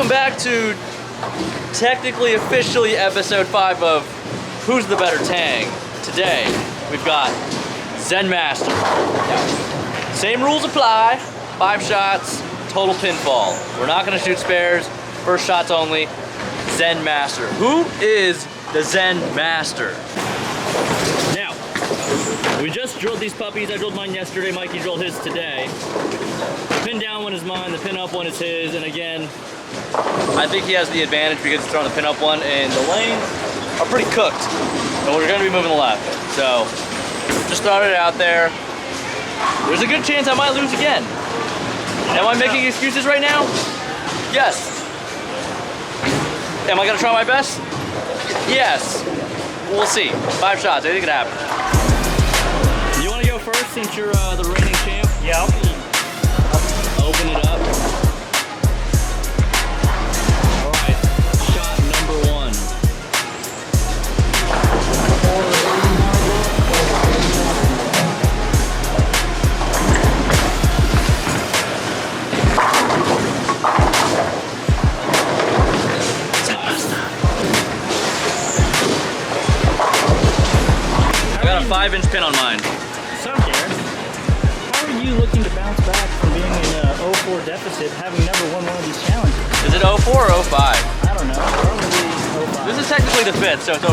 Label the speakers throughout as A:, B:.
A: back to technically, officially episode 5 of Who's the Better Tang. Today, we've got Zen Master. Same rules apply, 5 shots, total pinfall. We're not gonna shoot spares, first shots only. Zen Master. Who is the Zen Master? Now, we just drilled these puppies. I drilled mine yesterday, Mikey drilled his today. The pin down one is mine, the pin up one is his, and again, I think he has the advantage because he's throwing the pin up one, and the lanes are pretty cooked. And we're gonna be moving the left. So, just started it out there. There's a good chance I might lose again. Am I making excuses right now? Yes. Am I gonna try my best? Yes. We'll see. 5 shots, I think it happens. You wanna go first since you're the reigning champ?
B: Yeah.
A: Open it up. All right, shot number 1. I got a 5-inch pin on mine.
B: So, Darren, how are you looking to bounce back from being in a 0-4 deficit, having never won one of these challenges?
A: Is it 04 or 05?
B: I don't know. Probably 05.
A: This is technically the 5th, so it's 04.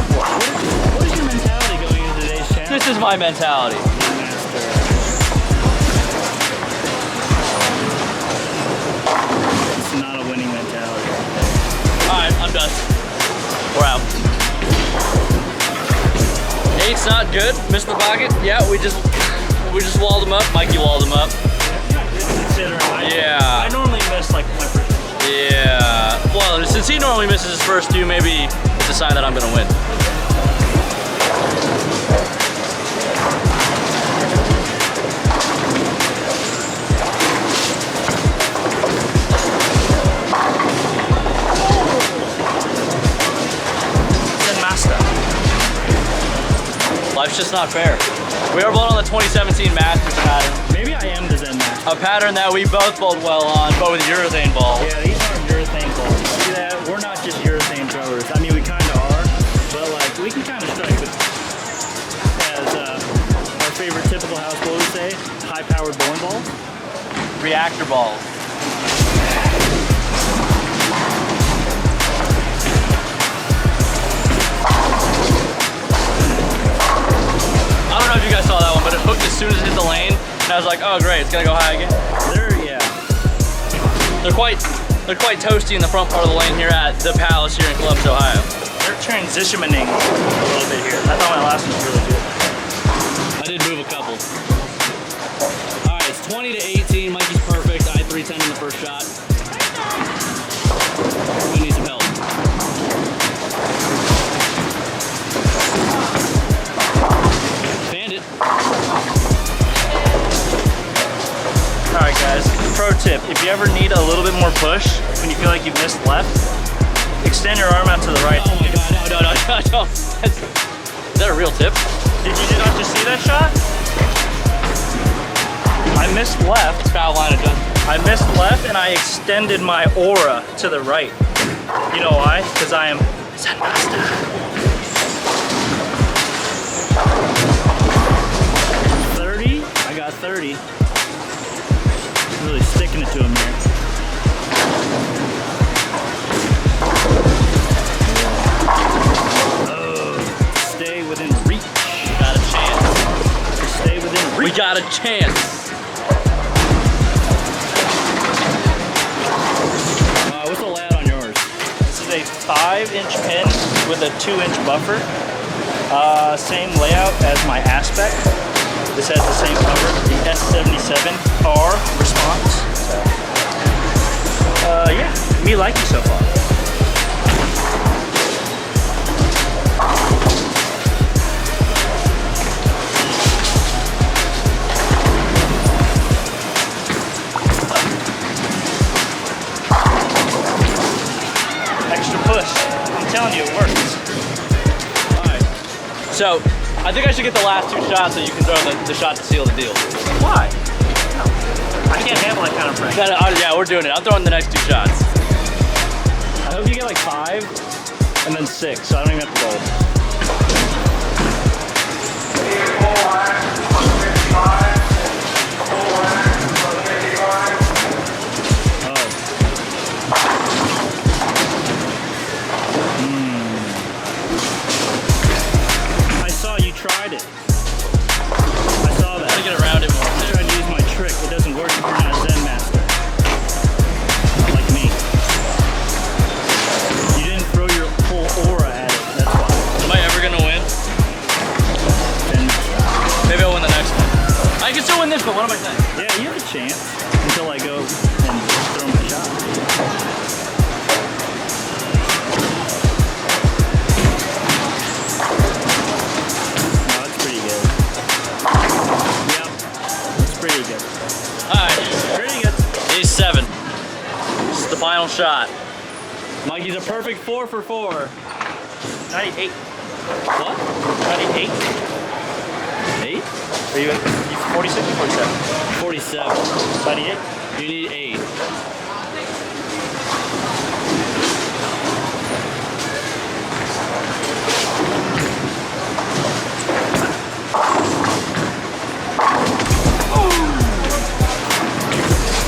B: What is your mentality going into today's challenge?
A: This is my mentality.
B: Master. It's not a winning mentality.
A: Alright, I'm done. We're out. 8's not good. Missed the pocket. Yeah, we just walled him up. Mikey walled him up.
B: Considering
A: Yeah.
B: I normally miss like my first.
A: Yeah. Well, since he normally misses his first 2, maybe it's a sign that I'm gonna win.
B: Zen Master.
A: Life's just not fair. We are both on the 2017 Masters pattern.
B: Maybe I am the Zen Master.
A: A pattern that we both bowled well on, but with urethane balls.
B: Yeah, these aren't urethane balls. See that? We're not just urethane throwers. I mean, we kind of are, but like we can kind of strike with, as our favorite typical house bowl would say, high-powered bowling balls.
A: Reactor balls. I don't know if you guys saw that one, but it hooked as soon as it hit the lane, and I was like, oh great, it's gonna go high again. They're quite toasty in the front part of the lane here at the Palace here in Columbus, Ohio.
B: They're transitioning a little bit here. I thought my last one was really good.
A: I did move a couple. All right, it's 20 to 18. Mikey's perfect. I had 310 in the first shot. We need some help. Fanned it.
B: All right, guys. Pro tip: if you ever need a little bit more push when you feel like you've missed left, extend your arm out to the right.
A: Oh my God! No! Is that a real tip?
B: Did you not just see that shot? I missed left.
A: Foul line of done.
B: I missed left and I extended my aura to the right. You know why? Because I am Zen Master. 30. I got 30. Really sticking it to him here. Oh, stay within reach.
A: Got a chance.
B: Stay within reach.
A: We got a chance. What's the layout on yours?
B: This is a 5-inch pin with a 2-inch buffer. Same layout as my Aspect. This has the same cover, the S77R response. Yeah, me like you so far. Extra push. I'm telling you, it works.
A: Alright. So, I think I should get the last 2 shots so you can throw the shot to seal the deal.
B: Why? I can't handle that kind of pressure.
A: Yeah, we're doing it. I'm throwing the next 2 shots.
B: hope you get like 5 and then 6, so I don't even have to roll. I saw you tried it. I saw that.
A: Gotta get around it more.
B: I tried to use my trick. It doesn't work if you're not a Zen master. Like me. You didn't throw your whole aura at it. That's why.
A: Am I ever gonna win?
B: Zen
A: Maybe I'll win the next one. I can still win this one. What am I saying?
B: Yeah, you have a chance until I go and throw my shot. No, that's pretty good. Yep, that's pretty good.
A: All right.
B: Pretty good.
A: He's 7. This is the final shot.
B: Mikey's a perfect 4 for 4.
A: 98.
B: What?
A: 98.
B: 8?
A: Are you 46 or 47?
B: 47.
A: 98.
B: You need 8.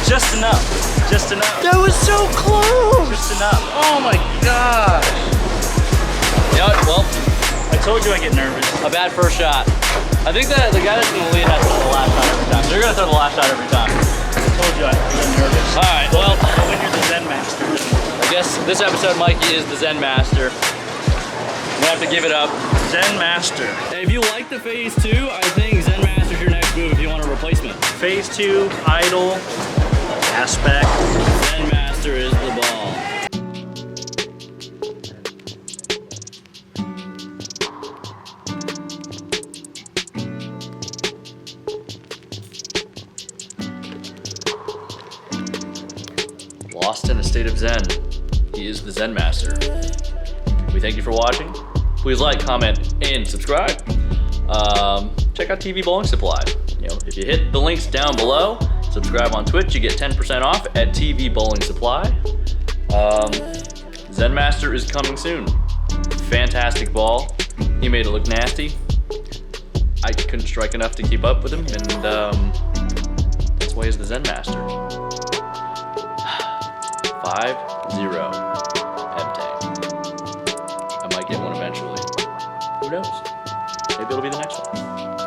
A: Just enough. Just enough.
B: That was so close!
A: Just enough. Oh my gosh. Yeah, well,
B: I told you I get nervous.
A: a bad first shot. I think that the guy that's gonna lead has to throw the last shot every time. So you're gonna throw the last shot every time.
B: I told you I get nervous.
A: All right, well,
B: When you're the Zen master.
A: I guess this episode Mikey is the Zen Master. We have to give it up.
B: Zen master.
A: Hey, if you like the phase 2, I think Zen Master's your next move if you want a replacement.
B: Phase 2, idle, aspect.
A: Zen Master is the ball. Lost in a state of Zen. He is the Zen Master. We thank you for watching. Please like, comment, and subscribe. Check out TV Bowling Supply. You know, if you hit the links down below, subscribe on Twitch, you get 10% off at TV Bowling Supply. Zen Master is coming soon. Fantastic ball. He made it look nasty. I couldn't strike enough to keep up with him, and that's why he's the Zen Master. 5-0 Tang. I might get one eventually. Who knows? Maybe it'll be the next one.